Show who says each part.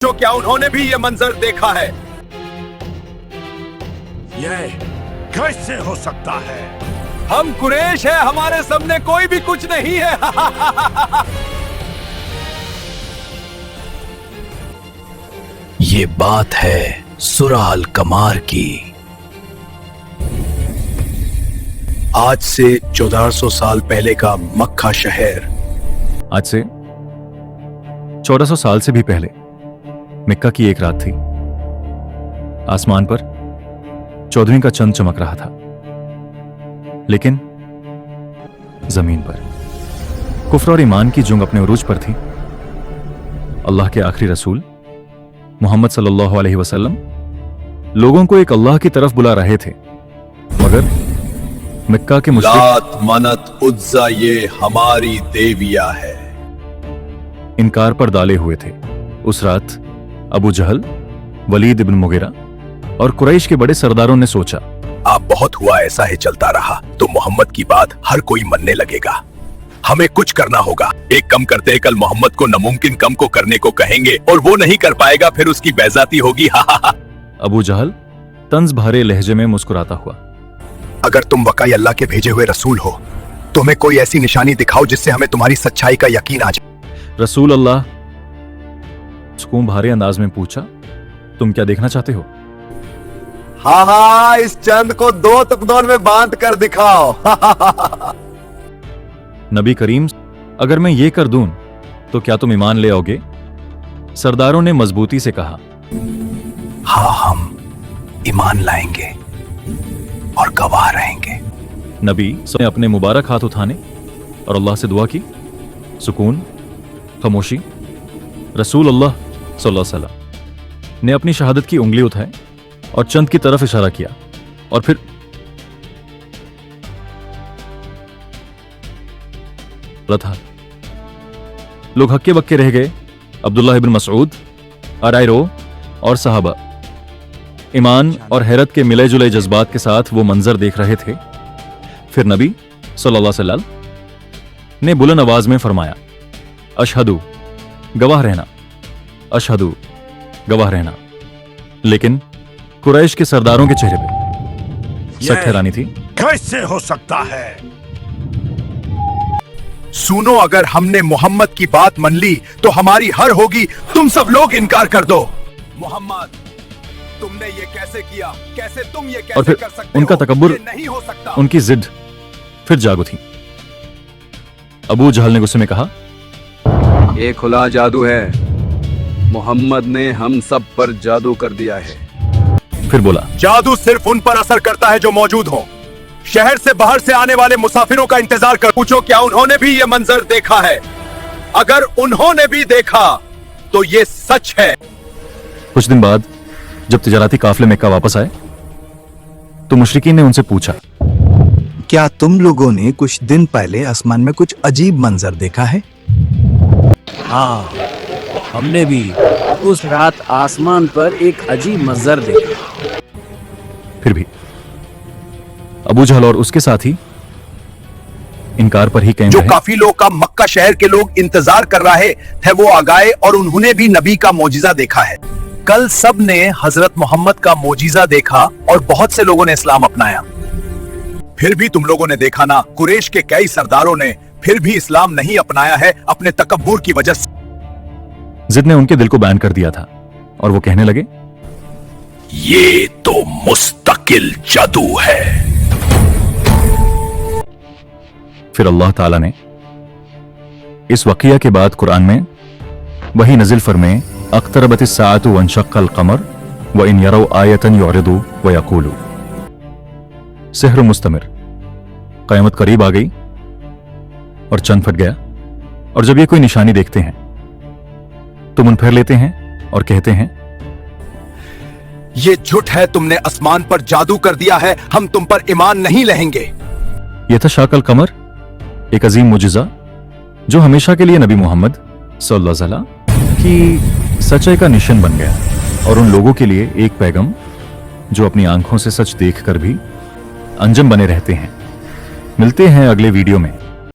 Speaker 1: जो क्या उन्होंने भी ये मंजर देखा है?
Speaker 2: ये कैसे हो सकता है?
Speaker 1: हम कुरैश है, हमारे सामने कोई भी कुछ नहीं है।
Speaker 3: ये बात है सूरह अल कमार की। आज से 1400 साल पहले का मक्का शहर।
Speaker 4: आज से 1400 साल से भी पहले मक्का की एक रात थी। आसमान पर 14वीं का चंद चमक रहा था, लेकिन जमीन पर कुफ्र और ईमान की जंग अपने उरूज पर थी। अल्लाह के आखिरी रसूल मोहम्मद सल्लल्लाहु अलैहि वसल्लम लोगों को एक अल्लाह की तरफ बुला रहे थे, मगर मक्का के मुश्रिक
Speaker 3: लात मनत उज्जा ये हमारी देविया है।
Speaker 4: इनकार पर डाले हुए थे। उस रात अबू जहल, वलीद इब्न मुगीरा और कुरैश के बड़े सरदारों ने सोचा,
Speaker 3: आप बहुत हुआ ऐसा ही चलता रहा तो मोहम्मद की बात हर कोई मानने लगेगा। हमें कुछ करना होगा। एक कम करते कल मोहम्मद को नामुमकिन कम को करने को कहेंगे और वो नहीं कर पाएगा, फिर उसकी बेइज्जती होगी।
Speaker 4: अबू जहल तंज भरे लहजे में मुस्कुराता हुआ,
Speaker 3: अगर तुम वकाई अल्लाह के भेजे हुए रसूल हो तो हमें कोई ऐसी निशानी दिखाओ जिससे हमें तुम्हारी सच्चाई का यकीन आ जाए।
Speaker 4: रसूल अल्लाह सुकून भारे अंदाज में पूछा, तुम क्या देखना चाहते हो?
Speaker 1: हाँ हाँ, इस चंद को 2 टुकड़ों में बांध कर दिखाओ।
Speaker 4: नबी करीम, अगर मैं ये कर दूं तो क्या तुम ईमान ले आओगे? सरदारों ने मजबूती से कहा,
Speaker 3: हाँ, हम ईमान लाएंगे और गवाह रहेंगे।
Speaker 4: नबी ने अपने मुबारक हाथ उठाने और अल्लाह से दुआ की। सुकून, खामोशी। रसूल अल्लाह सल्लल्लाहु अलैहि वसल्लम ने अपनी शहादत की उंगली उठाई और चंद की तरफ इशारा किया और फिर था। लोग हक्के बक्के रह गए। अब्दुल्लाह इब्न मसऊद, अरायरो और सहाबा ईमान और हैरत के मिले जुले जज्बात के साथ वो मंजर देख रहे थे। फिर नबी सल्लल्लाहु अलैहि वसल्लम ने बुलंद आवाज में फरमाया, अशहदु, गवाह रहना, अशहदु, गवाह रहना। लेकिन कुरैश के सरदारों के चेहरे पे शक हैरानी थी।
Speaker 2: कैसे हो सकता है?
Speaker 3: सुनो, अगर हमने मोहम्मद की बात मान ली तो हमारी हर होगी। तुम सब लोग इनकार कर दो।
Speaker 1: मोहम्मद, तुमने ये कैसे किया? कैसे तुम ये
Speaker 4: और
Speaker 1: कैसे
Speaker 4: फिर
Speaker 1: कर सकते
Speaker 4: उनका
Speaker 1: हो?
Speaker 4: तकब्बुर,
Speaker 1: ये नहीं हो सकता।
Speaker 4: उनकी जिद फिर जागो थी। अबू जहल ने गुस्से में कहा,
Speaker 5: ये खुला जादू है। मोहम्मद ने हम सब पर जादू कर दिया है।
Speaker 4: फिर बोला,
Speaker 1: जादू सिर्फ उन पर असर करता है जो मौजूद हो। शहर से बाहर से आने वाले मुसाफिरों का इंतजार कर। पूछो क्या उन्होंने भी ये मंजर देखा है? अगर उन्होंने भी देखा तो ये सच है।
Speaker 4: कुछ दिन बाद जब तिजारती काफले मक्का वापस आए तो मुशरिकीन ने उनसे पूछा,
Speaker 6: क्या तुम लोगों ने कुछ दिन पहले आसमान में कुछ अजीब मंजर देखा है?
Speaker 7: हाँ, हमने भी उस रात आसमान पर एक अजीब मंजर देखा।
Speaker 4: फिर भी अबू जहल और उसके साथी इनकार पर ही कायम
Speaker 3: जो
Speaker 4: रहे।
Speaker 3: काफी लोग का मक्का शहर के लोग इंतजार कर रहे थे वो आ गए और उन्होंने भी नबी का मौजिजा देखा है। कल सब ने हजरत मोहम्मद का मौजिजा देखा और बहुत से लोगों ने इस्लाम अपनाया। फिर भी तुम लोगों ने देखा ना, कुरैश के कई सरदारों ने फिर भी इस्लाम नहीं अपनाया है अपने तकब्बुर की वजह से।
Speaker 4: जिद ने उनके दिल को बैन कर दिया था और वो कहने लगे,
Speaker 3: ये तो मुस्तकिल जादू है।
Speaker 4: फिर अल्लाह ताला ने इस वक़िया के बाद कुरान में वही नजिल फरमाए, अक़्तरबतिस साअतु वंशक़्क़ल क़मर व इन यरौ आयतन युरिदु व यक़ूलु। सिहर मुस्तमिर, क़यामत करीब आ गई और चंद फट गया, और जब ये कोई निशानी देखते हैं तो मुंह फेर लेते हैं और कहते हैं,
Speaker 3: ये झूठ है, तुमने आसमान पर जादू कर दिया है, हम तुम पर ईमान नहीं लाएंगे।
Speaker 4: यह था शाकल कमर, एक अजीम मुजिजा जो हमेशा के लिए नबी मोहम्मद सल्लल्लाहु अलैहि वसल्लम की सच्चाई का निशान बन गया, और उन लोगों के लिए एक पैगाम जो अपनी आंखों से सच देखकर भी अंजम बने रहते हैं। मिलते हैं अगले वीडियो में।